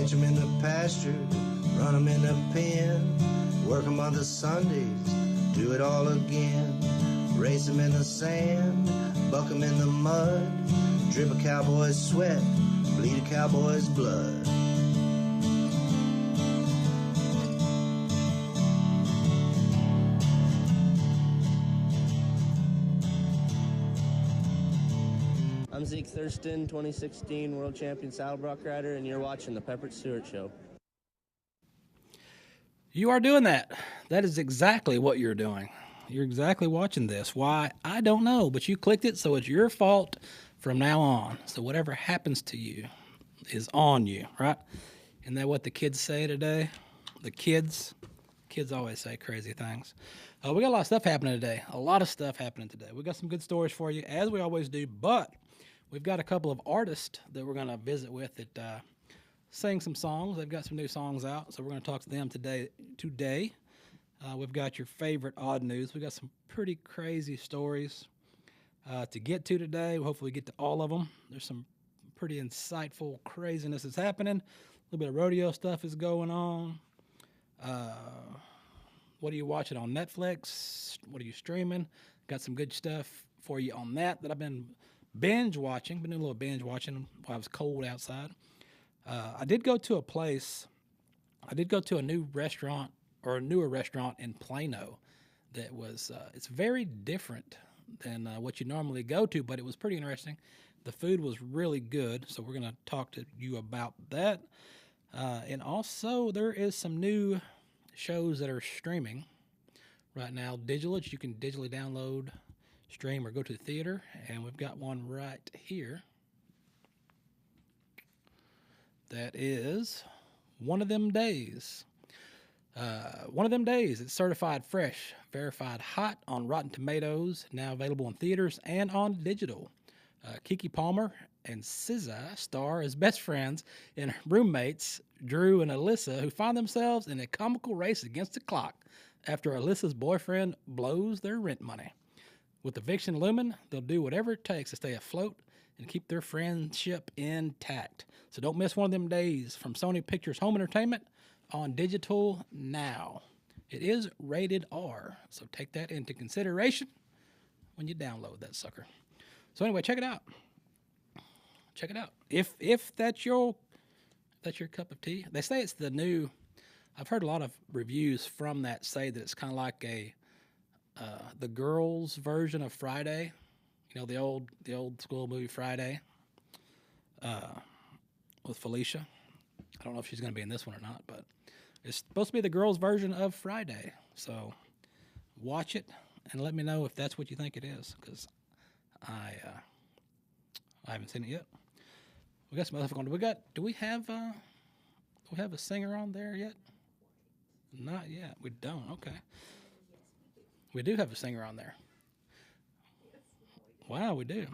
Catch 'em in the pasture, run 'em in the pen, work 'em on the Sundays, do it all again. Race 'em in the sand, buck 'em in the mud, drip a cowboy's sweat, bleed a cowboy's blood. I'm Zeke Thurston, 2016 World Champion Saddlebrock Rider, and you're watching The Peppered Stewart Show. You are doing that. That is exactly what you're doing. You're exactly watching this. Why? I don't know, but you clicked it, so it's your fault from now on. So whatever happens to you is on you, right? Isn't that what the kids say today? The kids always say crazy things. We got a lot of stuff happening today. A lot of stuff happening today. We got some good stories for you, as we always do, but we've got a couple of artists that we're going to visit with that sing some songs. They've got some new songs out, so we're going to talk to them today. We've got your favorite odd news. We've got some pretty crazy stories to get to today. We'll hopefully get to all of them. There's some pretty insightful craziness that's happening. A little bit of rodeo stuff is going on. What are you watching on Netflix? What are you streaming? Got some good stuff for you on that I've been binge watching. Been doing a little binge watching while it was cold outside. I did go to a new restaurant, or a newer restaurant in Plano that was, it's very different than what you normally go to, but it was pretty interesting. The food was really good, so we're going to talk to you about that. And also, there is some new shows that are streaming right now, digital. You can digitally download, stream, or go to the theater, and we've got one right here. That is One of Them Days. One of Them Days. It's certified fresh, verified hot on Rotten Tomatoes, now available in theaters and on digital. Kiki Palmer and SZA star as best friends and roommates, Drew and Alyssa, who find themselves in a comical race against the clock after Alyssa's boyfriend blows their rent money. With eviction looming, they'll do whatever it takes to stay afloat and keep their friendship intact. So don't miss One of Them Days from Sony Pictures Home Entertainment on digital now. It is rated R, so take that into consideration when you download that sucker. So anyway, check it out. Check it out. If that's your cup of tea. They say it's the new. I've heard a lot of reviews from that say that it's kind of like the girls' version of Friday. You know, the old school movie Friday with Felicia. I don't know if she's going to be in this one or not, but it's supposed to be the girls' version of Friday. So watch it and let me know if that's what you think it is, because I haven't seen it yet. We got some other stuff going. Do we have a singer on there yet? Not yet. We don't. Okay. We do have a singer on there. Wow, we do.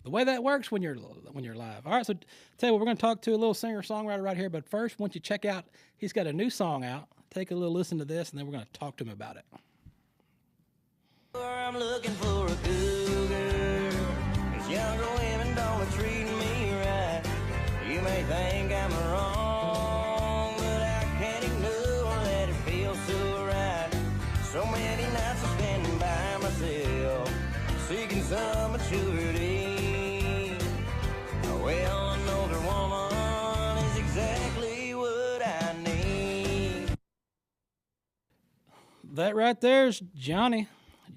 The way that works when you're live. All right, so tell you what, we're going to talk to a little singer-songwriter right here, but first, once you check out, he's got a new song out. Take a little listen to this, and then we're going to talk to him about it. I'm looking for a good girl. These younger women don't treat me right. You may think I'm wrong, but I can't ignore that it feels so right. So many nights I'm spending by myself, seeking some maturity. Well, an older woman is exactly what I need. That right there's Jonny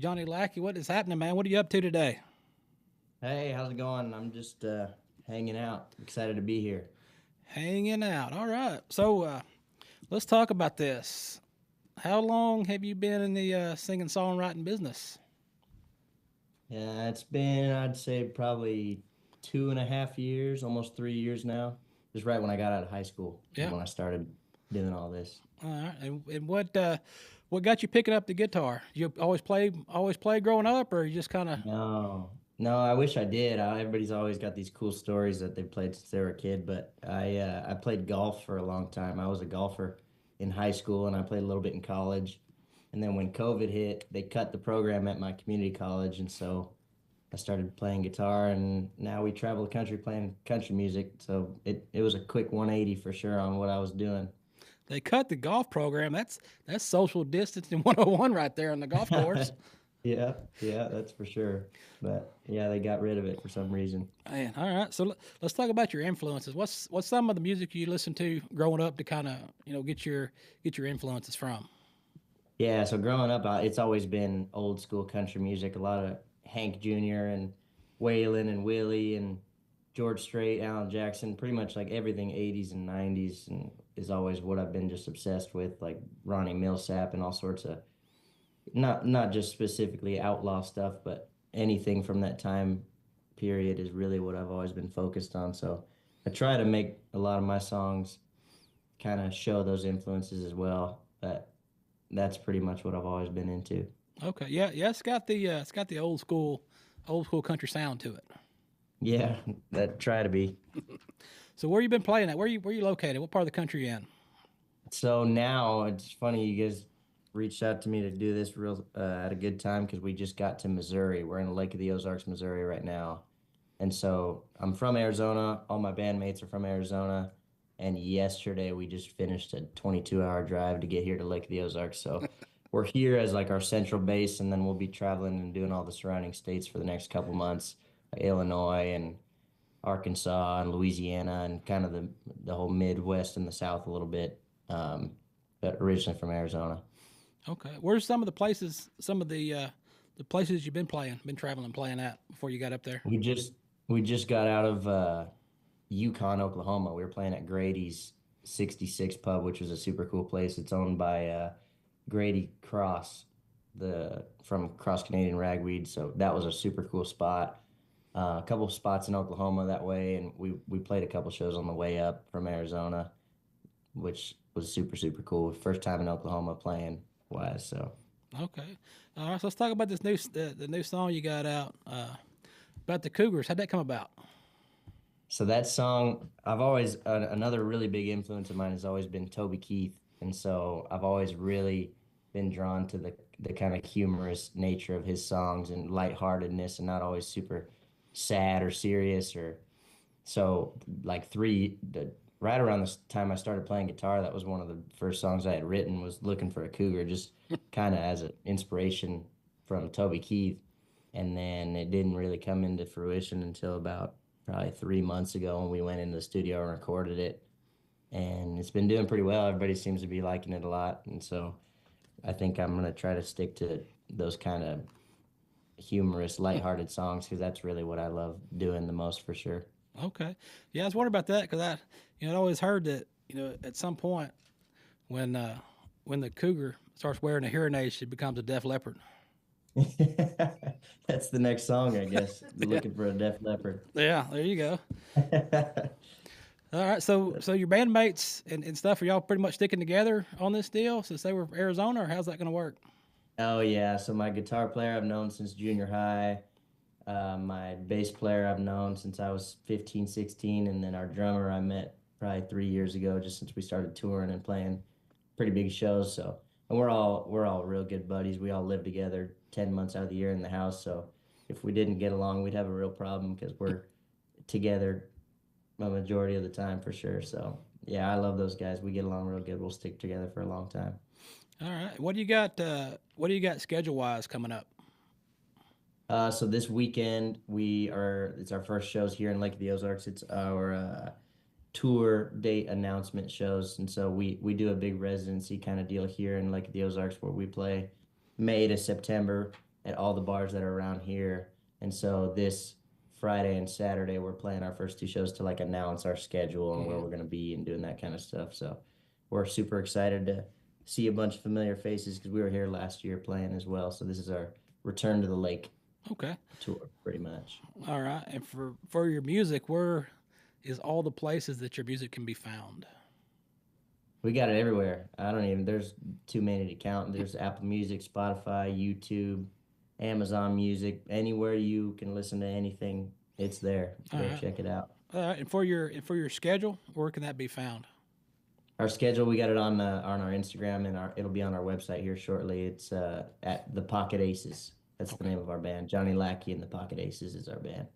Lackey. What is happening, man? What are you up to today? Hey, how's it going? I'm just hanging out. Excited to be here. Hanging out. All right. So let's talk about this. How long have you been in the singing songwriting business? Yeah, it's been, I'd say, probably 2.5 years, almost 3 years now. Just right when I got out of high school, yeah, when I started doing all this. All right. And what got you picking up the guitar? You always play growing up, or you just kind of? No, I wish I did. Everybody's always got these cool stories that they played since they were a kid, but I played golf for a long time. I was a golfer in high school, and I played a little bit in college. And then when COVID hit, they cut the program at my community college, and so I started playing guitar, and now we travel the country playing country music. So it was a quick 180 for sure on what I was doing. They cut the golf program. That's social distancing 101 right there on the golf course. Yeah, yeah, that's for sure. But yeah, they got rid of it for some reason. Man, all right. So let's talk about your influences. What's some of the music you listened to growing up to kind of get your influences from? Yeah, so growing up, it's always been old school country music. A lot of Hank Jr. and Waylon and Willie and George Strait, Alan Jackson, pretty much like everything 80s and 90s, and is always what I've been just obsessed with, like Ronnie Millsap and all sorts of not just specifically outlaw stuff, but anything from that time period is really what I've always been focused on. So I try to make a lot of my songs kind of show those influences as well. But that's pretty much what I've always been into. Okay, yeah. It's got the old school country sound to it. Yeah, that try to be. So where you been playing at? Where you located? What part of the country you in? So now it's funny you guys reached out to me to do this real at a good time because we just got to Missouri. We're in the Lake of the Ozarks, Missouri right now. And so I'm from Arizona. All my bandmates are from Arizona. And yesterday we just finished a 22-hour drive to get here to Lake of the Ozarks. So we're here as like our central base, and then we'll be traveling and doing all the surrounding states for the next couple months, like Illinois and Arkansas and Louisiana and kind of the whole Midwest and the South a little bit, but originally from Arizona. Okay. Where's some of the places you've been traveling and playing at before you got up there? We just got out of Yukon, Oklahoma. We were playing at Grady's 66 Pub, which was a super cool place. It's owned by Grady Cross, from Cross Canadian Ragweed. So that was a super cool spot. A couple of spots in Oklahoma that way, and we played a couple shows on the way up from Arizona, which was super, super cool. First time in Oklahoma playing wise. So okay, all right. So let's talk about this the new song you got out about the Cougars. How'd that come about? So that song, I've always another really big influence of mine has always been Toby Keith, and so I've always really been drawn to the kind of humorous nature of his songs and lightheartedness, and not always super sad or serious. Or so like right around this time I started playing guitar, that was one of the first songs I had written, was Looking for a Cougar, just kind of as an inspiration from Toby Keith. And then it didn't really come into fruition until about probably 3 months ago when we went into the studio and recorded it. And it's been doing pretty well. Everybody seems to be liking it a lot. And so I think I'm going to try to stick to those kind of humorous, lighthearted songs, because that's really what I love doing the most, for sure. Okay. Yeah, I was wondering about that because I'd always heard that, at some point when the cougar starts wearing a hearing aid, she becomes a Def Leppard. That's the next song, I guess. Looking for a Def Leppard. Yeah, there you go. All right, so your bandmates and stuff, are y'all pretty much sticking together on this deal since they were from Arizona, or how's that going to work? Oh, yeah. So my guitar player I've known since junior high. My bass player I've known since I was 15, 16. And then our drummer I met probably 3 years ago, just since we started touring and playing pretty big shows. So, and we're all real good buddies. We all live together 10 months out of the year in the house. So if we didn't get along, we'd have a real problem because we're together a majority of the time, for sure. So yeah, I love those guys. We get along real good. We'll stick together for a long time. All right. What do you got schedule wise coming up? So this weekend it's our first shows here in Lake of the Ozarks. It's our tour date announcement shows. And so we do a big residency kind of deal here in Lake of the Ozarks where we play May to September at all the bars that are around here. And so this Friday and Saturday, we're playing our first two shows to like announce our schedule and where we're going to be and doing that kind of stuff. So we're super excited to see a bunch of familiar faces because we were here last year playing as well. So this is our return to the lake tour, pretty much. All right. And for your music, where is all the places that your music can be found? We got it everywhere. There's too many to count. There's Apple Music, Spotify, YouTube, Amazon Music, anywhere you can listen to anything, it's there. Go check it out. All right. And for your schedule, where can that be found? Our schedule, we got it on our Instagram, and it'll be on our website here shortly. It's at the Pocket Aces. That's the name of our band. Jonny Lackey and the Pocket Aces is our band.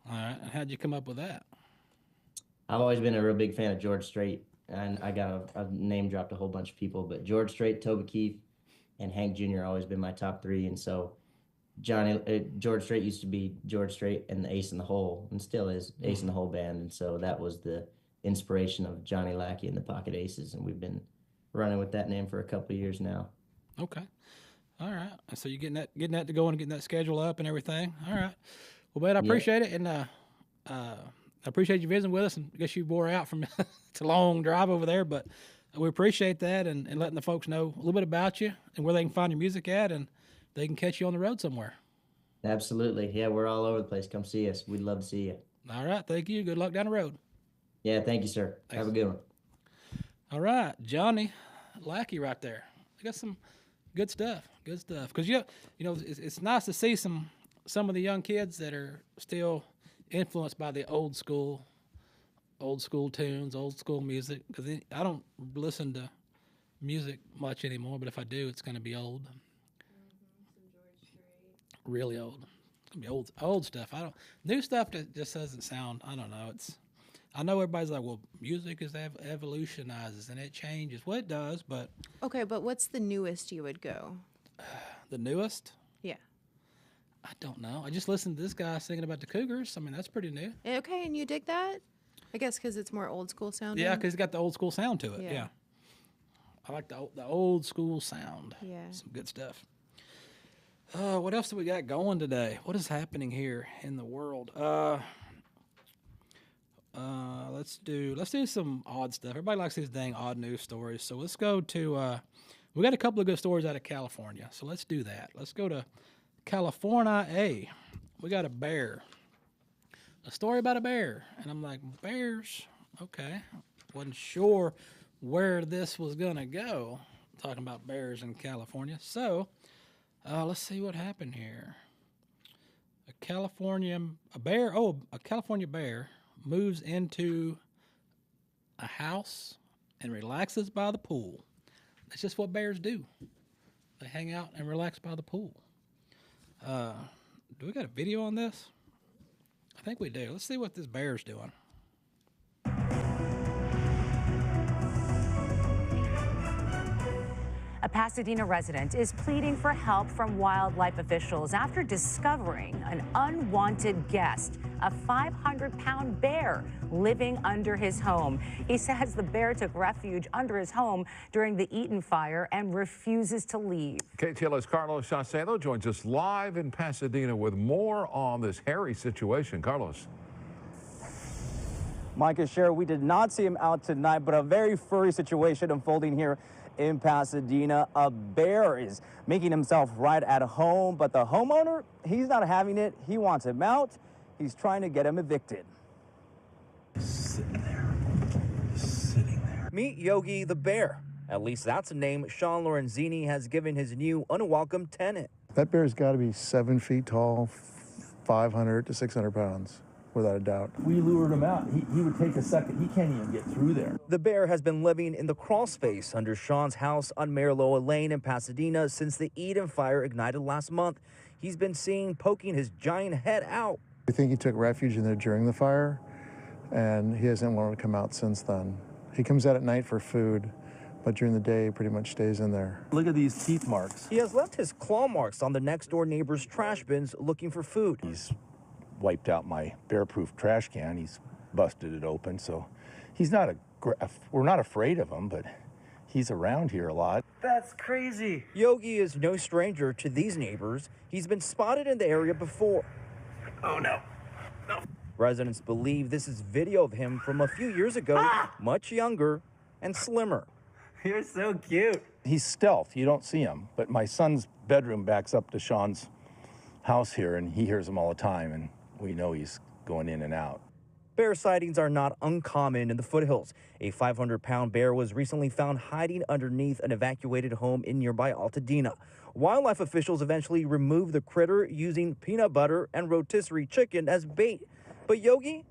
All right. How'd you come up with that? I've always been a real big fan of George Strait, and I've name dropped a whole bunch of people, but George Strait, Toby Keith, and Hank Jr. have always been my top three. And so George Strait used to be George Strait and the Ace in the Hole, and still is Ace in the Hole band. And so that was the inspiration of Jonny Lackey and the Pocket Aces, and we've been running with that name for a couple of years now. Okay. All right. So you're getting that to go and getting that schedule up and everything. All right. Well, Bud, I appreciate it, and I appreciate you visiting with us. And I guess you wore out from it's a long drive over there, but we appreciate that and letting the folks know a little bit about you and where they can find your music at, and they can catch you on the road somewhere. Absolutely. Yeah, we're all over the place. Come see us. We'd love to see you. All right. Thank you. Good luck down the road. Yeah, thank you, sir. Thanks. Have a good one. All right. Jonny Lackey right there. I got some good stuff. Good stuff. Because, it's nice to see some of the young kids that are still influenced by the old school tunes, old school music. Because I don't listen to music much anymore, but if I do, it's going to be old. Really old. It's gonna be old stuff. New stuff that just doesn't sound. I don't know. I know everybody's like, well, music is evolutionizes and it changes. Well, it does, but Okay, but what's the newest you would go? the newest, Yeah. I don't know. I just listened to this guy singing about the Cougars. I mean, that's pretty new. Okay, and you dig that? I guess because it's more old school sounding. Yeah, because it's got the old school sound to it. Yeah. Yeah. I like the old school sound. Yeah. Some good stuff. What else do we got going today? What is happening here in the world? Let's do some odd stuff. Everybody likes these dang odd news stories. So let's go to we got a couple of good stories out of California. So let's do that. Let's go to California. We got a bear. A story about a bear. And I'm like, bears? Okay. Wasn't sure where this was going to go. Talking about bears in California. So let's see what happened here. A California bear moves into a house and relaxes by the pool. That's just what bears do. They hang out and relax by the pool. Do we got a video on this? I think we do. Let's see what this bear's doing. A Pasadena resident is pleading for help from wildlife officials after discovering an unwanted guest, a 500-pound bear living under his home. He says the bear took refuge under his home during the Eaton fire and refuses to leave. KTLA's Carlos Saucedo joins us live in Pasadena with more on this hairy situation. Carlos. Mike and Cheryl, we did not see him out tonight, but a very furry situation unfolding here in Pasadena. A bear is making himself right at home, but the homeowner, he's not having it. He wants him out. He's trying to get him evicted. Sitting there. Meet Yogi the bear. At least that's a name Sean Lorenzini has given his new unwelcome tenant. That bear's got to be 7 feet tall, 500 to 600 pounds. Without a doubt. We lured him out. He would take a second. He can't even get through there. The bear has been living in the crawl space under Sean's house on Mariloa Lane in Pasadena since the Eden fire ignited last month. He's been seen poking his giant head out. I think he took refuge in there during the fire, and he hasn't wanted to come out since then. He comes out at night for food, but during the day, he pretty much stays in there. Look at these teeth marks. He has left his claw marks on the next door neighbor's trash bins looking for food. He's wiped out my bear-proof trash can. He's busted it open, so he's not we're not afraid of him, but he's around here a lot. That's crazy. Yogi is no stranger to these neighbors. He's been spotted in the area before. Oh, no. Residents believe this is video of him from a few years ago, much younger and slimmer. You're so cute. He's stealth. You don't see him, but my son's bedroom backs up to Sean's house here, and he hears him all the time, and we know he's going in and out. Bear sightings are not uncommon in the foothills. A 500-pound bear was recently found hiding underneath an evacuated home in nearby Altadena. Wildlife officials eventually removed the critter using peanut butter and rotisserie chicken as bait. But Yogi,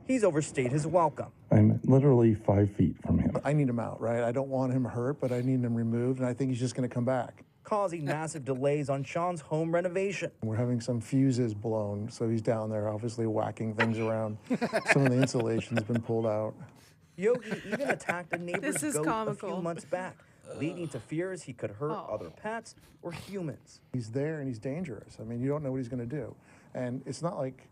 he's overstayed his welcome. I'm literally 5 feet from him. I need him out, right? I don't want him hurt, but I need him removed, and I think he's just going to come back. causing massive delays on Sean's home renovation. We're having some fuses blown, so he's down there obviously whacking things around. Some of the insulation's been pulled out. Yogi even attacked a neighbor's goat comical. a few months back, leading to fears he could hurt other pets or humans. He's there and he's dangerous. I mean, you don't know what he's going to do. And it's not like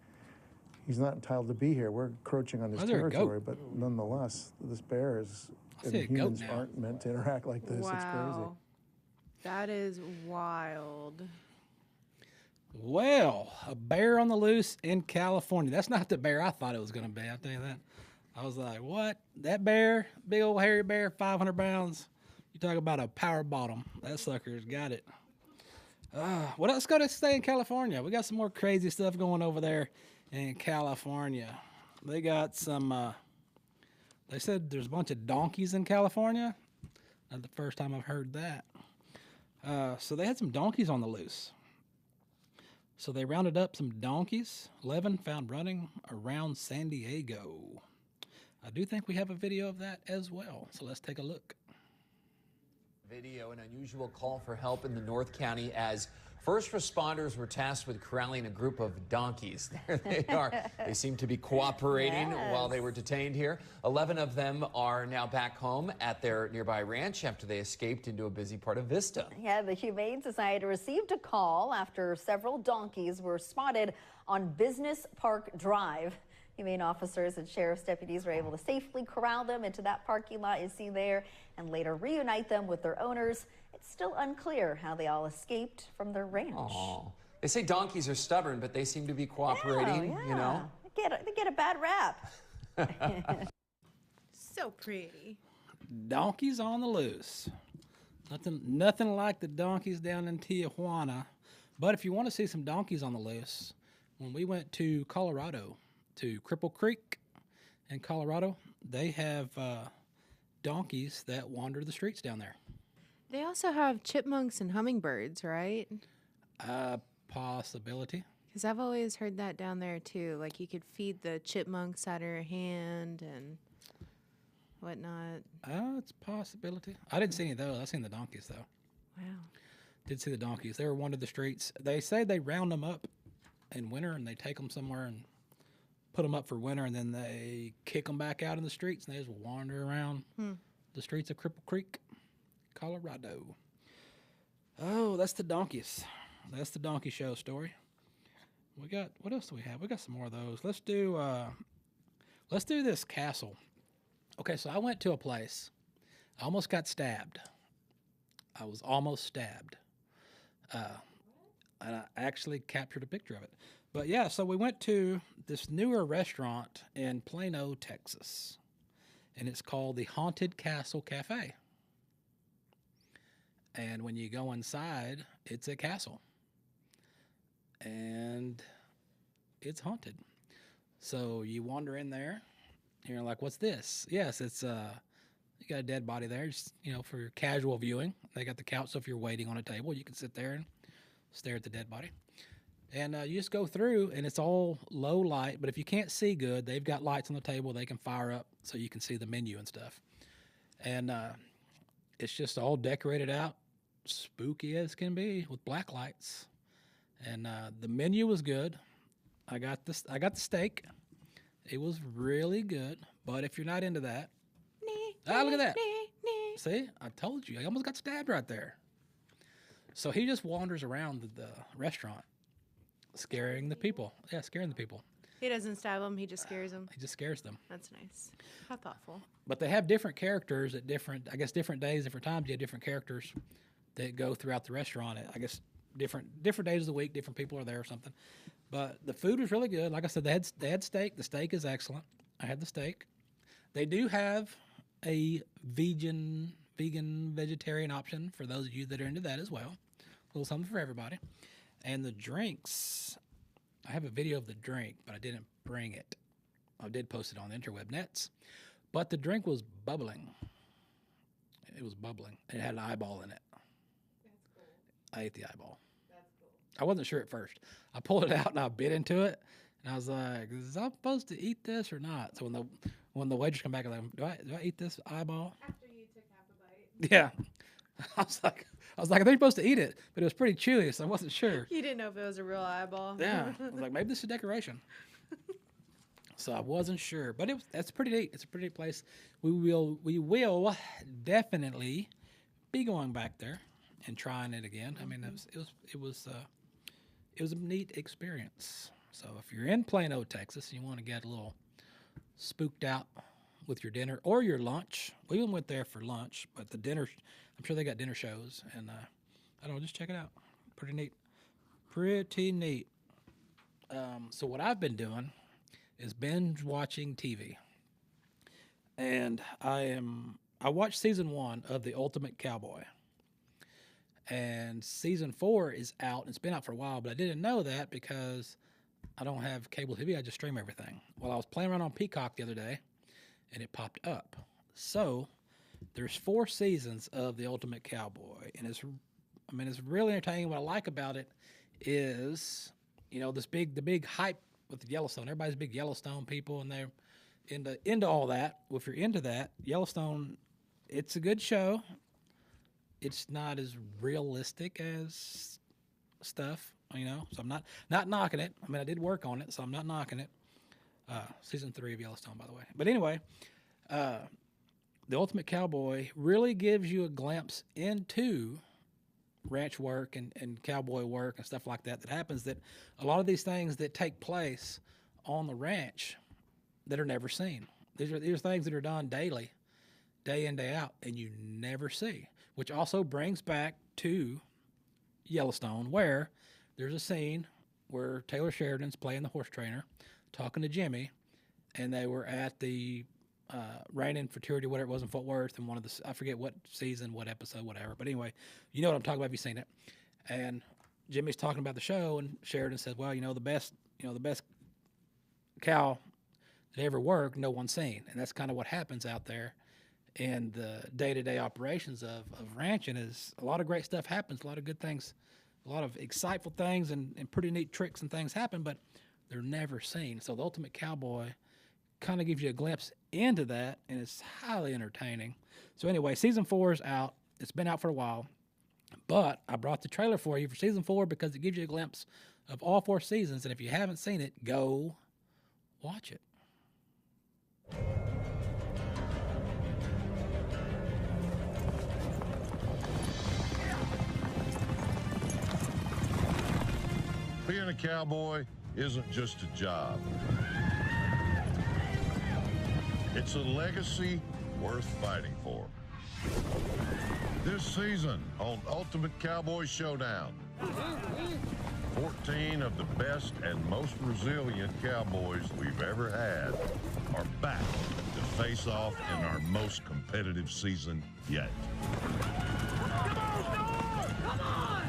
he's not entitled to be here. We're encroaching on his territory, but nonetheless, this bear is, and humans aren't meant to interact like this. Wow. It's crazy. That is wild. Well, a bear on the loose in California. That's not the bear I thought it was going to be. I'll tell you that. I was like, what? That bear, big old hairy bear, 500 pounds. You talk about a power bottom. That sucker's got it. Well, let's go to stay in California. We got some more crazy stuff going over there in California. They got some, they said there's a bunch of donkeys in California. Not the first time I've heard that. So they had some donkeys on the loose. So they rounded up some donkeys, 11 found running around San Diego. I do think we have a video of that as well, so let's take a look. Video, an unusual call for help in the North County as first responders were tasked with corralling a group of donkeys. There they are. They seem to be cooperating while they were detained here. 11 of them are now back home at their nearby ranch after they escaped into a busy part of Vista. Yeah, the Humane Society received a call after several donkeys were spotted on Business Park Drive. Humane officers and sheriff's deputies were able to safely corral them into that parking lot you see there and later reunite them with their owners. It's still unclear how they all escaped from their ranch. Aww. They say donkeys are stubborn, but they seem to be cooperating, you know? They get a bad rap. So pretty. Donkeys on the loose. Nothing like the donkeys down in Tijuana. But if you want to see some donkeys on the loose, when we went to Colorado, to Cripple Creek in Colorado, they have donkeys that wander the streets down there. They also have chipmunks and hummingbirds, right? Possibility. Because I've always heard that down there too. Like you could feed the chipmunks out of your hand and whatnot. It's a possibility. I didn't see any of those. I seen the donkeys though. Wow. Did see the donkeys. They were wandered the streets. They say they round them up in winter and they take them somewhere and put them up for winter, and then they kick them back out in the streets, and they just wander around the streets of Cripple Creek, Colorado. Oh, that's the donkeys. That's the donkey show story. We got, what else do we have? We got some more of those. Let's do this castle. Okay, so I went to a place. I almost got stabbed. I was almost stabbed. And I actually captured a picture of it. But yeah, so we went to this newer restaurant in Plano, Texas, and it's called the Haunted Castle Cafe. And when you go inside, it's a castle, and it's haunted. So you wander in there, and you're like, "What's this?" Yes, it's you got a dead body there, just, for your casual viewing. They got the couch, so if you're waiting on a table, you can sit there and stare at the dead body. And you just go through, and it's all low light. But if you can't see good, they've got lights on the table they can fire up so you can see the menu and stuff. And it's just all decorated out, spooky as can be, with black lights. And the menu was good. I got the steak. It was really good. But if you're not into that, look at that. See, I told you. I almost got stabbed right there. So he just wanders around the restaurant, scaring the people. Yeah, scaring the people. He doesn't stab them. He just scares them. He just scares them. That's nice. How thoughtful. But they have different characters at different days, different times. You have different characters that go throughout the restaurant. I guess different days of the week, different people are there or something. But the food was really good. Like I said, they had steak. The steak is excellent. I had the steak. They do have a vegan, vegetarian option for those of you that are into that as well. A little something for everybody. And the drinks, I have a video of the drink, but I didn't bring it. I did post it on the interweb nets. But the drink was bubbling. It was bubbling. It had an eyeball in it. That's cool. I ate the eyeball. That's cool. I wasn't sure at first. I pulled it out and I bit into it. And I was like, is I supposed to eat this or not? So when the waitress come back, I was like, do I eat this eyeball? After you took half a bite. Yeah. I was like, I was like, are they supposed to eat it? But it was pretty chewy, so I wasn't sure. You didn't know if it was a real eyeball. Yeah, I was like, maybe this is decoration. So I wasn't sure, but that's pretty neat. It's a pretty neat place. We will definitely be going back there and trying it again. I mean, it was a neat experience. So if you're in Plano, Texas, and you want to get a little spooked out with your dinner or your lunch, we even went there for lunch, but the dinner, I'm sure they got dinner shows, and I don't know, just check it out. Pretty neat. Pretty neat. So what I've been doing is binge watching TV. And I watched season 1 of The Ultimate Cowboy. And season 4 is out. It's been out for a while, but I didn't know that because I don't have cable TV. I just stream everything. Well, I was playing around on Peacock the other day, and it popped up. So there's 4 seasons of The Ultimate Cowboy, and it's really entertaining. What I like about it is, the big hype with Yellowstone. Everybody's big Yellowstone people, and they're into all that. Well, if you're into that, Yellowstone, it's a good show. It's not as realistic as stuff, so I'm not knocking it. I mean, I did work on it, so I'm not knocking it. Season 3 of Yellowstone, by the way. But anyway, The Ultimate Cowboy really gives you a glimpse into ranch work and cowboy work and stuff like that happens, that a lot of these things that take place on the ranch that are never seen. These are things that are done daily, day in, day out, and you never see, which also brings back to Yellowstone, where there's a scene where Taylor Sheridan's playing the horse trainer, talking to Jimmy, and they were at the Reigning Futurity, whatever it was in Fort Worth, and I forget what season, what episode, whatever. But anyway, you know what I'm talking about if you've seen it. And Jimmy's talking about the show, and Sheridan says, well, the best cow that ever worked, no one's seen. And that's kind of what happens out there in the day-to-day operations of ranching. Is a lot of great stuff happens, a lot of good things, a lot of exciteful things and pretty neat tricks and things happen, but they're never seen. So The Ultimate Cowboy kind of gives you a glimpse into that, and it's highly entertaining. So anyway, season 4 is out. It's been out for a while, but I brought the trailer for you for season 4 because it gives you a glimpse of all 4 seasons, and if you haven't seen it, go watch it. Being a cowboy isn't just a job. It's a legacy worth fighting for. This season on Ultimate Cowboy Showdown, 14 of the best and most resilient cowboys we've ever had are back to face off in our most competitive season yet. Come on!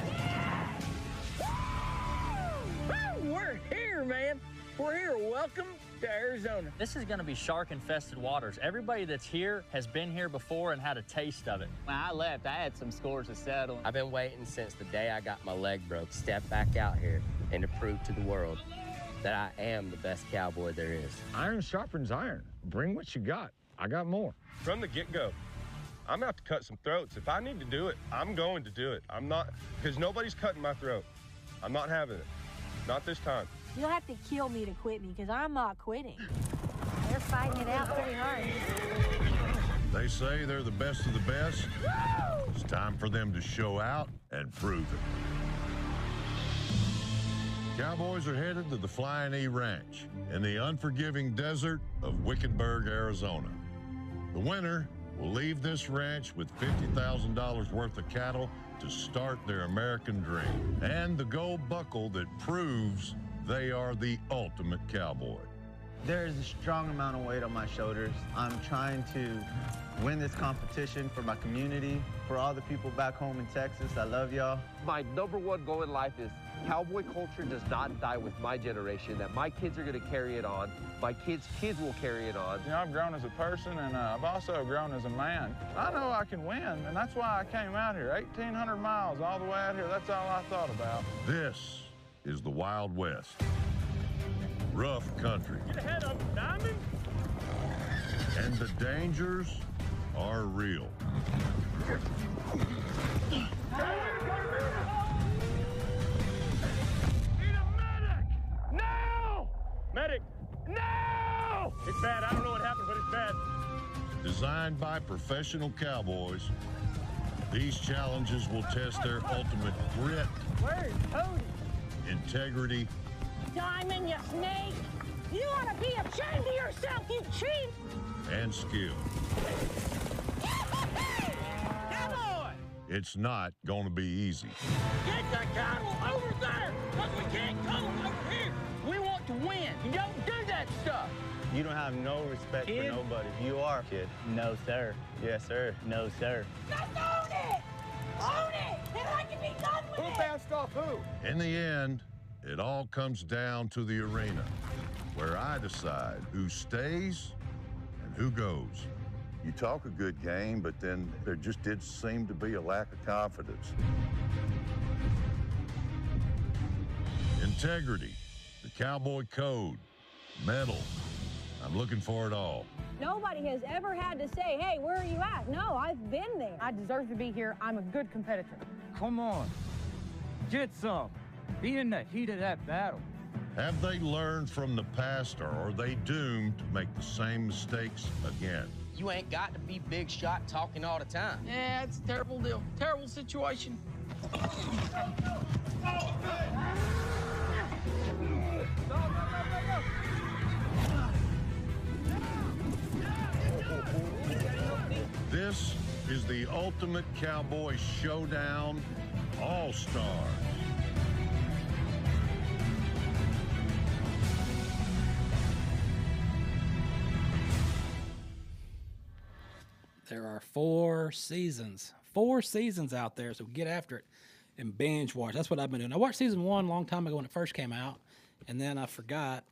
We're here, man. We're here. Welcome to Arizona. This is going to be shark-infested waters. Everybody that's here has been here before and had a taste of it. When I left, I had some scores to settle. I've been waiting since the day I got my leg broke to step back out here and to prove to the world that I am the best cowboy there is. Iron sharpens iron. Bring what you got. I got more. From the get-go, I'm out to cut some throats. If I need to do it, I'm going to do it. I'm not, because nobody's cutting my throat. I'm not having it. Not this time. You'll have to kill me to quit me, because I'm not quitting. They're fighting it out pretty hard. They say they're the best of the best. It's time for them to show out and prove it. Cowboys are headed to the Flying E Ranch in the unforgiving desert of Wickenburg, Arizona. The winner will leave this ranch with $50,000 worth of cattle to start their American dream, and the gold buckle that proves they are the ultimate cowboy. There is a strong amount of weight on my shoulders. I'm trying to win this competition for my community, for all the people back home in Texas. I love y'all. My #1 goal in life is cowboy culture does not die with my generation, that my kids are going to carry it on. My kids' kids will carry it on. You know, I've grown as a person, and I've also grown as a man. I know I can win, and that's why I came out here. 1,800 miles all the way out here, that's all I thought about. This is the Wild West. Rough country. Get ahead of them, Diamond. And the dangers are real. No! Medic! No! It's bad. I don't know what happened, but it's bad. Designed by professional cowboys, these challenges will test their ultimate grit, Where's Cody? integrity, Diamond, you snake! You ought to be ashamed of yourself, you cheat! and skill. Cowboy! It's not going to be easy. Get the cattle over there! Because we can't come over here! We want to win. You don't do that stuff. You don't have no respect Kid? for nobody. You are, kid. No, sir. Yes, sir. No, sir. Just own it! Own it! And I can be done with Who passed off who? In the end, it all comes down to the arena, where I decide who stays and who goes. You talk a good game, but then there just did seem to be a lack of confidence. Integrity, the cowboy code, metal. I'm looking for it all. Nobody has ever had to say, hey, where are you at? No, I've been there. I deserve to be here. I'm a good competitor. Come on. Get some. Be in the heat of that battle. Have they learned from the past, or are they doomed to make the same mistakes again? You ain't got to be big shot talking all the time. Yeah, it's a terrible deal. Terrible situation. This is the ultimate Cowboy Showdown All-Stars. There are 4 seasons. 4 seasons out there, so get after it and binge watch. That's what I've been doing. I watched season 1 a long time ago when it first came out, and then I forgot,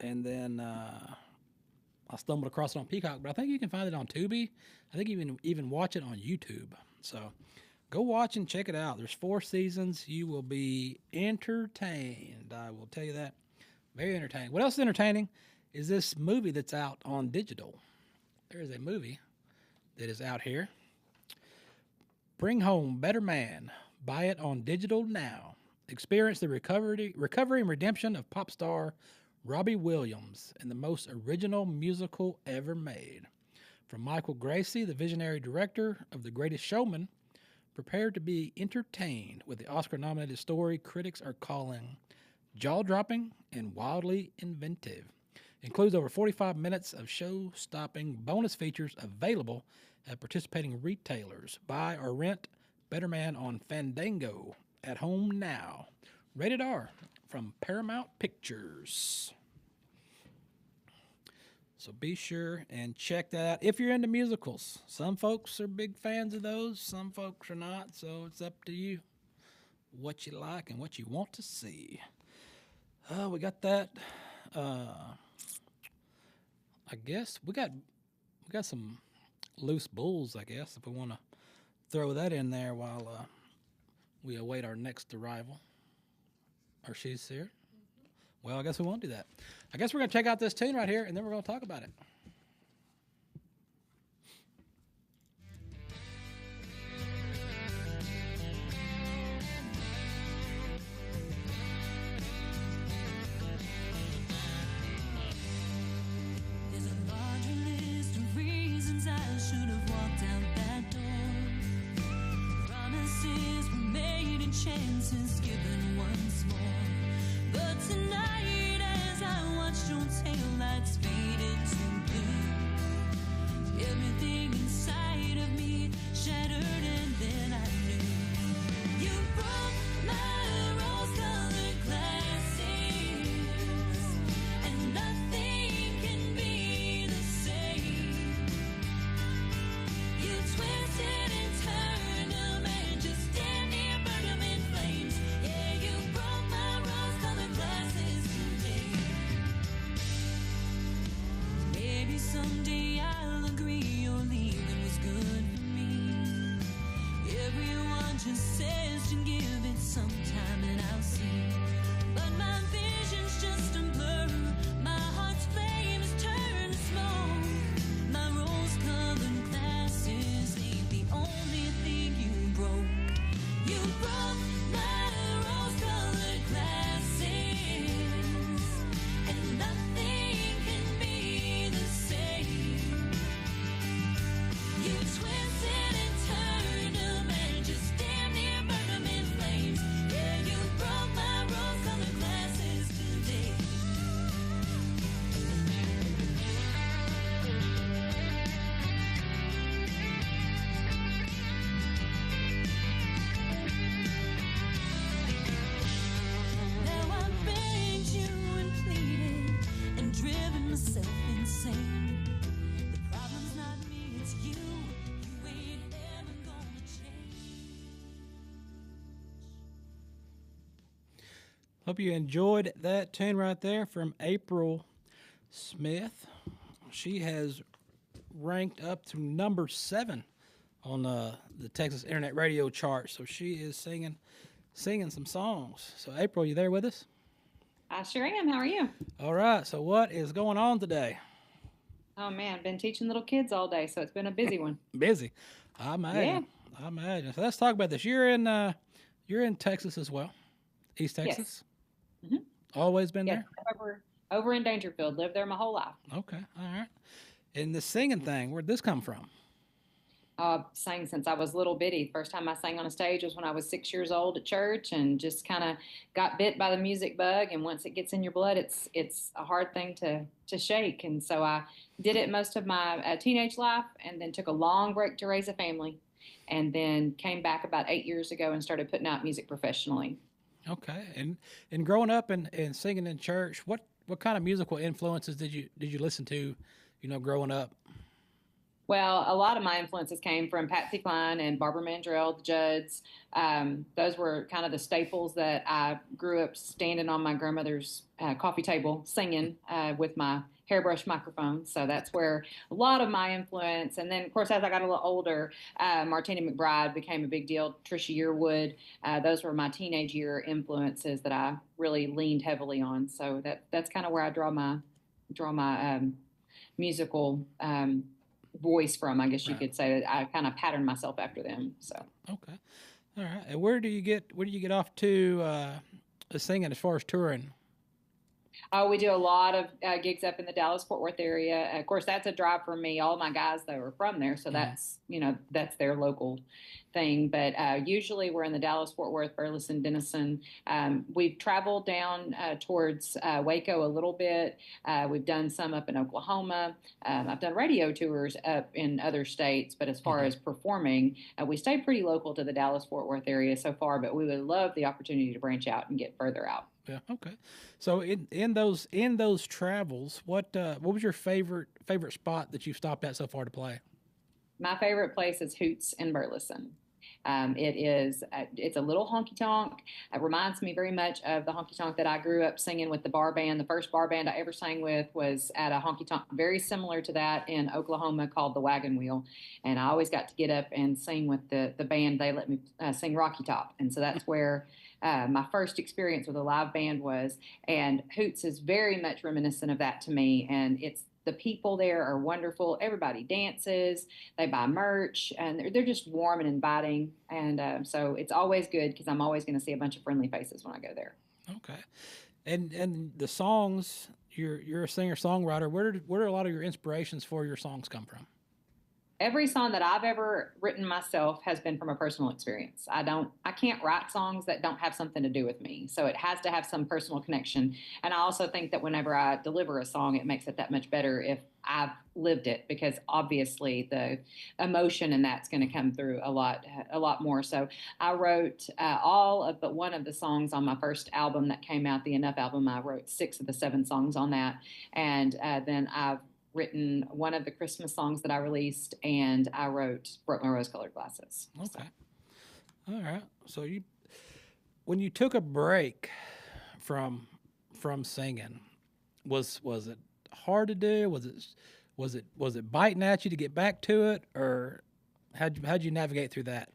and then I stumbled across it on Peacock, but I think you can find it on Tubi. I think you can even watch it on YouTube. So go watch and check it out. There's 4 seasons. You will be entertained. I will tell you that. Very entertaining. What else is entertaining is this movie that's out on digital. There is a movie that is out here. Bring Home Better Man. Buy it on digital now. Experience the recovery and redemption of pop star Robbie Williams in the most original musical ever made. From Michael Gracie, the visionary director of The Greatest Showman, prepare to be entertained with the Oscar-nominated story critics are calling jaw-dropping and wildly inventive. Includes over 45 minutes of show-stopping bonus features available at participating retailers. Buy or rent Better Man on Fandango at home now. Rated R from Paramount Pictures. So be sure and check that out if you're into musicals. Some folks are big fans of those, some folks are not, so it's up to you what you like and what you want to see. We got that. I guess we got some loose bulls, I guess, if we want to throw that in there while we await our next arrival. Or she's here. Well, I guess we won't do that. I guess we're going to check out this tune right here, and then we're going to talk about it. There's a laundry list of reasons I should have walked out that door. Promises were made and chances given once more. But tonight, as I watched your taillights faded to blue, everything inside of me shattered, and then I knew you broke my rose-colored glasses, and nothing can be the same. You twisted and turned them and just stand here, burn them in flames. Yeah, yourself insane. The problem's not me, it's you. You ain't ever gonna change. Hope you enjoyed that tune right there from April Smith. She has ranked up to number 7 on the Texas Internet Radio chart. So she is singing some songs. So April, you there with us? I sure am. How are you? All right. So what is going on today? Oh man, been teaching little kids all day, so it's been a busy one. Busy. I imagine. I imagine. So let's talk about this. You're in Texas as well. East Texas? Yes. Mm-hmm. Always been Yeah, there? over in Dangerfield. Lived there my whole life. Okay. All right. And the singing thing, where'd this come from? Sang since I was little bitty. First time I sang on a stage was when I was 6 years old at church, and just kind of got bit by the music bug. And once it gets in your blood, it's a hard thing to shake. And so I did it most of my teenage life, and then took a long break to raise a family, and then came back about 8 years ago and started putting out music professionally. Okay. And growing up and singing in church, what kind of musical influences did you listen to, growing up? Well, a lot of my influences came from Patsy Cline and Barbara Mandrell, the Judds. Those were kind of the staples that I grew up standing on my grandmother's coffee table singing with my hairbrush microphone. So that's where a lot of my influence. And then, of course, as I got a little older, Martina McBride became a big deal. Trisha Yearwood. Those were my teenage year influences that I really leaned heavily on. So that's kind of where I draw my musical voice from, I guess you could say. That I kind of patterned myself after them. So okay, all right. And where do you get off to singing as far as touring? We do a lot of gigs up in the Dallas-Fort Worth area. Of course, that's a drive for me. All my guys, though, are from there, so that's their local thing. But usually we're in the Dallas-Fort Worth, Burleson, Denison. We've traveled down towards Waco a little bit. We've done some up in Oklahoma. I've done radio tours up in other states, but as far as performing, we stay pretty local to the Dallas-Fort Worth area so far, but we would love the opportunity to branch out and get further out. Yeah. Okay. So in those travels, what was your favorite spot that you've stopped at so far to play? My favorite place is Hoots in Burleson. It's a little honky tonk. It reminds me very much of the honky tonk that I grew up singing with the bar band. The first bar band I ever sang with was at a honky tonk very similar to that in Oklahoma called the Wagon Wheel. And I always got to get up and sing with the band. They let me sing Rocky Top. And so that's where my first experience with a live band was. And Hoots is very much reminiscent of that to me. And the people there are wonderful. Everybody dances. They buy merch, and they're just warm and inviting. And so it's always good because I'm always going to see a bunch of friendly faces when I go there. Okay, and the songs. You're a singer-songwriter. Where do a lot of your inspirations for your songs come from? Every song that I've ever written myself has been from a personal experience. I can't write songs that don't have something to do with me. So it has to have some personal connection. And I also think that whenever I deliver a song, it makes it that much better if I've lived it, because obviously the emotion in that's going to come through a lot more. So I wrote all of but one of the songs on my first album that came out, the Enough album. I wrote 6 of the 7 songs on that. And then I've written one of the Christmas songs that I released, and I wrote Broke My Rose-Colored Glasses. Okay. All right. So when you took a break from singing, was it hard to do? Was it biting at you to get back to it, or how'd you navigate through that?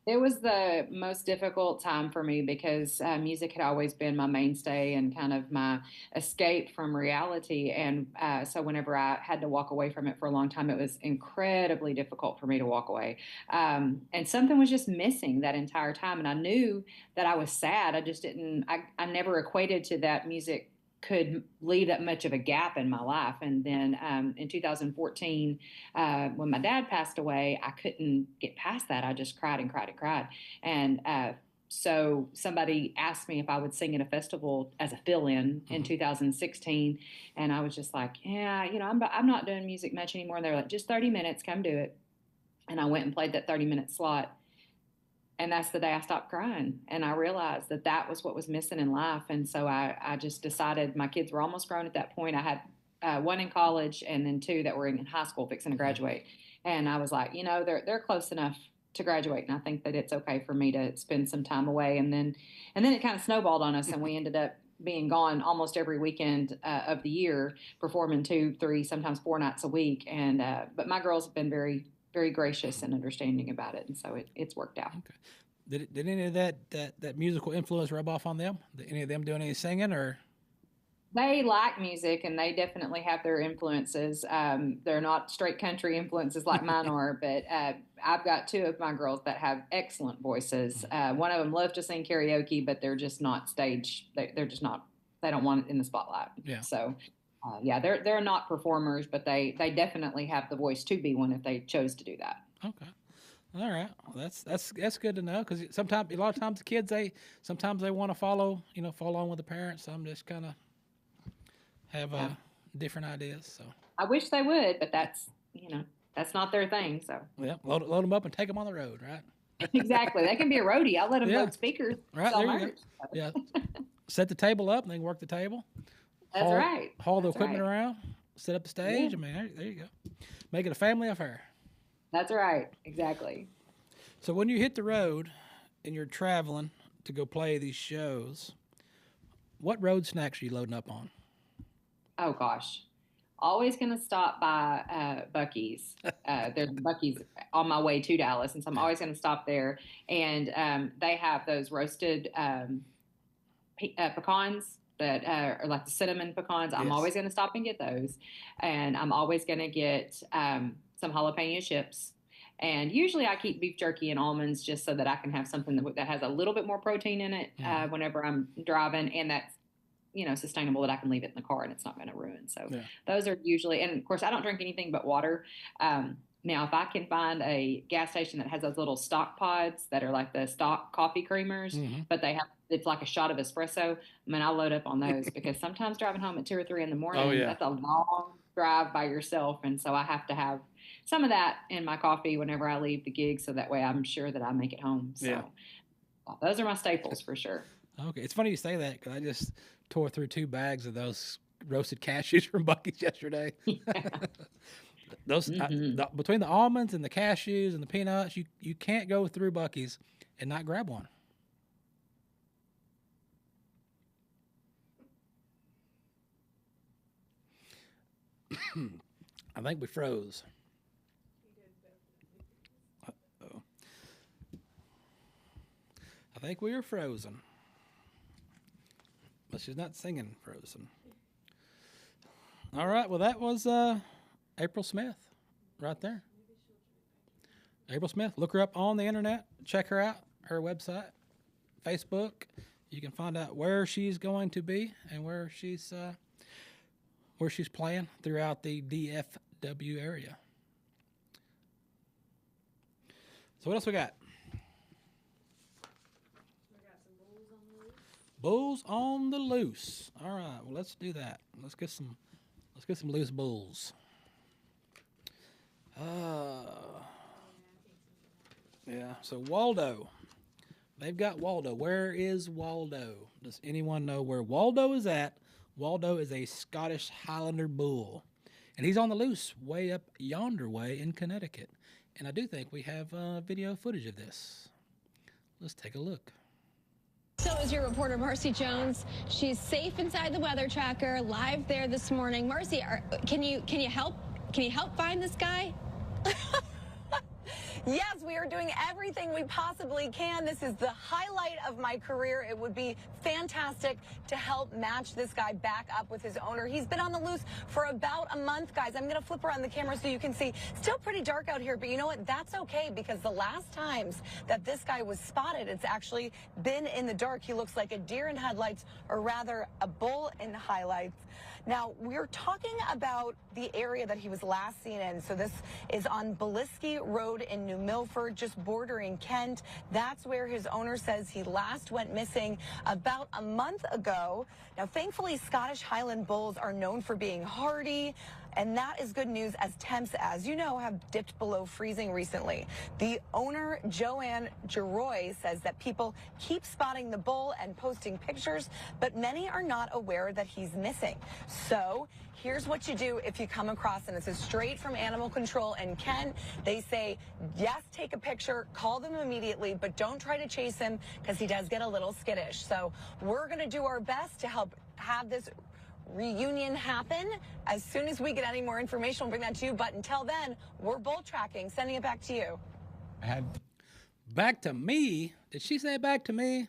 It was the most difficult time for me because music had always been my mainstay and kind of my escape from reality. And so whenever I had to walk away from it for a long time, it was incredibly difficult for me to walk away. And something was just missing that entire time. And I knew that I was sad. I never equated to that music could leave that much of a gap in my life. And then in 2014, when my dad passed away, I couldn't get past that. I just cried and cried and cried. And so somebody asked me if I would sing at a festival as a fill-in in 2016. And I was just like, yeah, I'm not doing music much anymore. And they're like, just 30 minutes, come do it. And I went and played that 30-minute slot. And that's the day I stopped crying. And I realized that was what was missing in life. And so I just decided, my kids were almost grown at that point. I had one in college and then 2 that were in high school fixing to graduate. And I was like, they're close enough to graduate, and I think that it's okay for me to spend some time away. And then it kind of snowballed on us, and we ended up being gone almost every weekend of the year, performing 2, 3, sometimes 4 nights a week. And but my girls have been very, very gracious and understanding about it, and so it's worked out. Okay. Did any of that musical influence rub off on them? Did any of them doing any singing or? They like music, and they definitely have their influences. They're not straight country influences like mine are, but I've got 2 of my girls that have excellent voices. One of them loves to sing karaoke, but they're just not stage. They're just not. They don't want it in the spotlight. Yeah. So, they're not performers, but they definitely have the voice to be one if they chose to do that. Okay. All right, well, that's good to know, because a lot of times the kids sometimes they want to follow on with the parents. Some just kind of have different ideas. So I wish they would, but that's not their thing. So load them up and take them on the road, right? Exactly. They can be a roadie. I'll let them load speakers. Right there you go. Yeah, set the table up and they can work the table. That's right. Haul the equipment around, set up the stage. Yeah. I mean, there you go. Make it a family affair. That's right. Exactly. So when you hit the road and you're traveling to go play these shows, what road snacks are you loading up on? Oh, gosh. Always going to stop by Buc-ee's. There's Buc-ee's on my way to Dallas, and so I'm always going to stop there. And they have those roasted pecans that are like the cinnamon pecans. I'm always going to stop and get those. And I'm always going to get some jalapeno chips. And usually I keep beef jerky and almonds just so that I can have something that has a little bit more protein in it whenever I'm driving, and that's sustainable, that I can leave it in the car and it's not going to ruin. So those are usually, and of course I don't drink anything but water. Now, if I can find a gas station that has those little stock pods that are like the stock coffee creamers, but it's like a shot of espresso, I'll load up on those because sometimes driving home at 2 or 3 in the morning, that's a long drive by yourself. And so I have to have some of that in my coffee whenever I leave the gig, so that way I'm sure that I make it home. So those are my staples for sure. Okay. It's funny you say that, because I just tore through 2 bags of those roasted cashews from Buc-ee's yesterday. Those between the almonds and the cashews and the peanuts, you can't go through Buc-ee's and not grab one. I think we froze. Uh-oh. I think we are frozen. But she's not singing Frozen. All right, well, that was April Smith right there. April Smith. Look her up on the internet. Check her out, her website, Facebook. You can find out where she's going to be and where she's playing throughout the DFW area. So what else we got? Bulls on the loose. All right, well, let's do that. Let's get some loose bulls. Yeah. So Waldo, they've got Waldo. Where is Waldo? Does anyone know where Waldo is at? Waldo is a Scottish Highlander bull, and he's on the loose way up yonder way in Connecticut. And I do think we have video footage of this. Let's take a look. So is your reporter, Marcy Jones. She's safe inside the weather tracker, live there this morning. Marcy, can you help find this guy? Yes, we are doing everything we possibly can. This is the highlight of my career. It would be fantastic to help match this guy back up with his owner. He's been on the loose for about a month, guys. I'm going to flip around the camera so you can see. Still pretty dark out here, but you know what? That's okay, because the last times that this guy was spotted, it's actually been in the dark. He looks like a deer in headlights, or rather a bull in highlights. Now, we're talking about the area that he was last seen in. So this is on Bolliski Road in New Milford, just bordering Kent. That's where his owner says he last went missing about a month ago. Now, thankfully, Scottish Highland bulls are known for being hardy, And that is good news as temps, as you know, have dipped below freezing recently. The owner, Joanne Geroy, says that people keep spotting the bull and posting pictures, but many are not aware that he's missing. So here's what you do if you come across, and this is straight from Animal Control and Ken. They say, yes, take a picture, call them immediately, but don't try to chase him because he does get a little skittish. So we're going to do our best to help have this reunion happen. As soon as we get any more information, we'll bring that to you. But until then, we're bull tracking, sending it back to you. Back to me? Did she say back to me?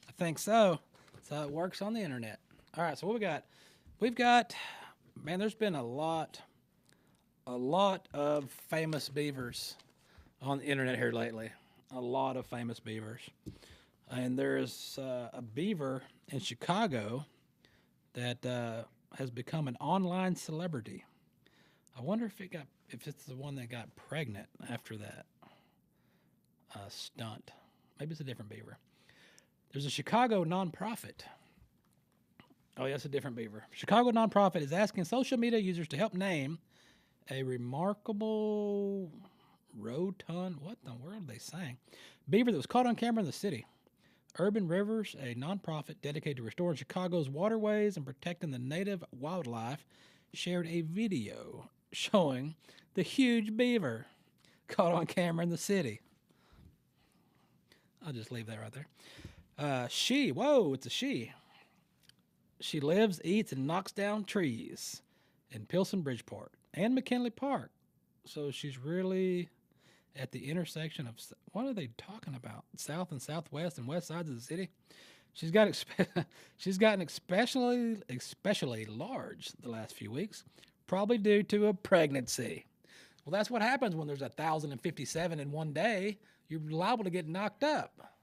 I think so. That's how it works on the internet. All right, so what we got? We've got, man, there's been a lot of famous beavers on the internet here lately. A lot of famous beavers. And there's a beaver in Chicago that has become an online celebrity. I wonder if it's the one that got pregnant after that stunt. Maybe it's a different beaver. There's a Chicago nonprofit. Oh, yeah, it's a different beaver. Chicago nonprofit is asking social media users to help name a remarkable rotund, what in the world are they saying? Beaver that was caught on camera in the city. Urban Rivers, a nonprofit dedicated to restoring Chicago's waterways and protecting the native wildlife, shared a video showing the huge beaver caught on camera in the city. I'll just leave that right there. It's a she. She lives, eats, and knocks down trees in Pilsen Bridgeport and McKinley Park. So she's really at the intersection of, what are they talking about? South and southwest and west sides of the city. She's gotten especially large the last few weeks, probably due to a pregnancy. Well, that's what happens when there's 1,057 in one day. You're liable to get knocked up.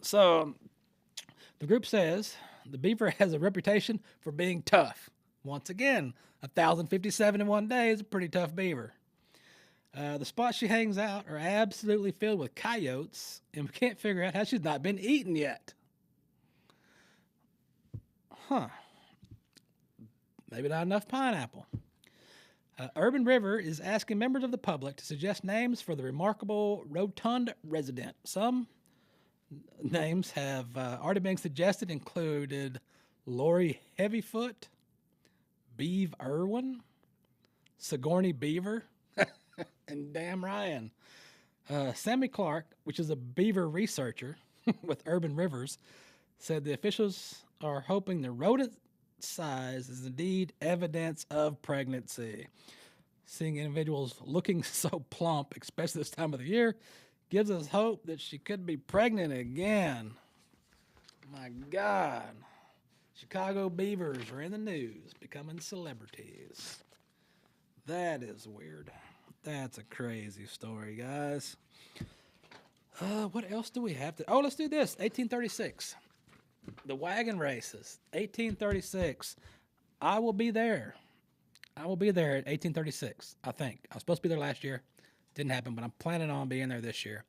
So the group says the beaver has a reputation for being tough. Once again, 1,057 in one day is a pretty tough beaver. The spots she hangs out are absolutely filled with coyotes, and we can't figure out how she's not been eaten yet. Huh. Maybe not enough pineapple. Urban River is asking members of the public to suggest names for the remarkable rotund resident. Some names have already been suggested, included Lori Heavyfoot, Beav Irwin, Sigourney Beaver, and Damn Ryan. Sammy Clark, which is a beaver researcher with Urban Rivers, said the officials are hoping the rodent size is indeed evidence of pregnancy. Seeing individuals looking so plump, especially this time of the year, gives us hope that she could be pregnant again. My God. Chicago beavers are in the news, becoming celebrities. That is weird. That's a crazy story, guys. What else do we have to... Oh, let's do this. 1836. The wagon races. 1836. I will be there. I will be there at 1836, I think. I was supposed to be there last year. Didn't happen, but I'm planning on being there this year.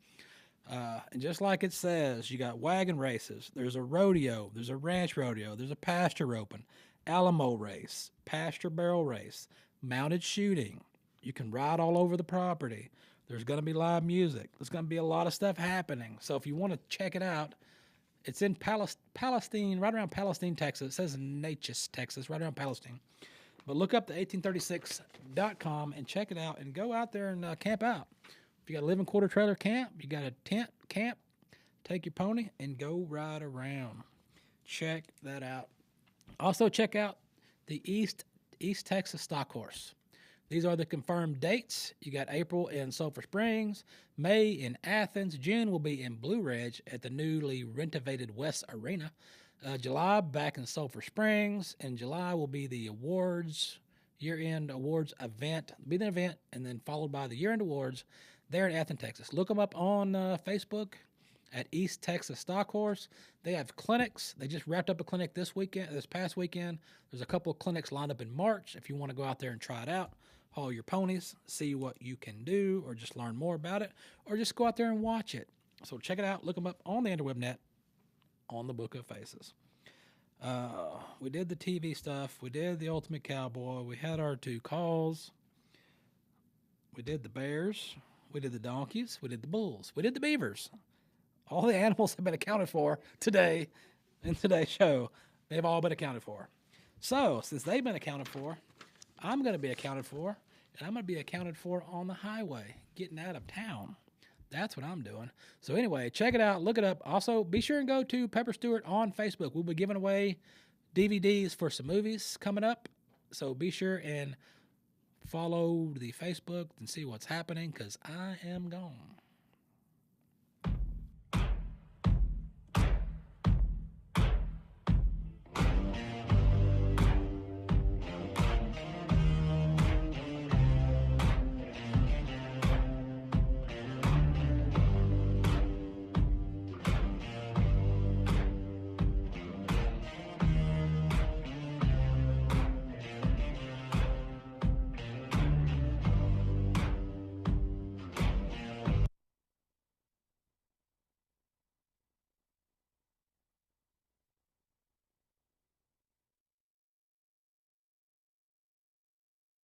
And just like it says, you got wagon races. There's a rodeo. There's a ranch rodeo. There's a pasture roping, Alamo race, pasture barrel race, mounted shooting. You can ride all over the property. There's going to be live music. There's going to be a lot of stuff happening. So if you want to check it out, it's in Palestine, right around Palestine, Texas. It says Natchez, Texas, right around Palestine. But look up the 1836.com and check it out and go out there and camp out. If you got a living quarter trailer camp, you got a tent camp, take your pony and go ride around. Check that out. Also check out the East Texas Stock Horse. These are the confirmed dates. You got April in Sulphur Springs, May in Athens, June will be in Blue Ridge at the newly renovated West Arena. July back in Sulphur Springs, and July will be the awards, year-end awards event. It'll be the event, and then followed by the year-end awards there in Athens, Texas. Look them up on Facebook at East Texas Stock Horse. They have clinics. They just wrapped up a clinic this past weekend. There's a couple of clinics lined up in March if you want to go out there and try it out. Haul your ponies, see what you can do, or just learn more about it, or just go out there and watch it. So check it out. Look them up on the interweb net on the Book of Faces. We did the TV stuff. We did the Ultimate Cowboy. We had our 2 calls. We did the bears. We did the donkeys. We did the bulls. We did the beavers. All the animals have been accounted for today in today's show. They've all been accounted for. So, since they've been accounted for, I'm going to be accounted for, and I'm going to be accounted for on the highway, getting out of town. That's what I'm doing. So anyway, check it out. Look it up. Also, be sure and go to Pepper Stewart on Facebook. We'll be giving away DVDs for some movies coming up. So be sure and follow the Facebook and see what's happening because I am gone.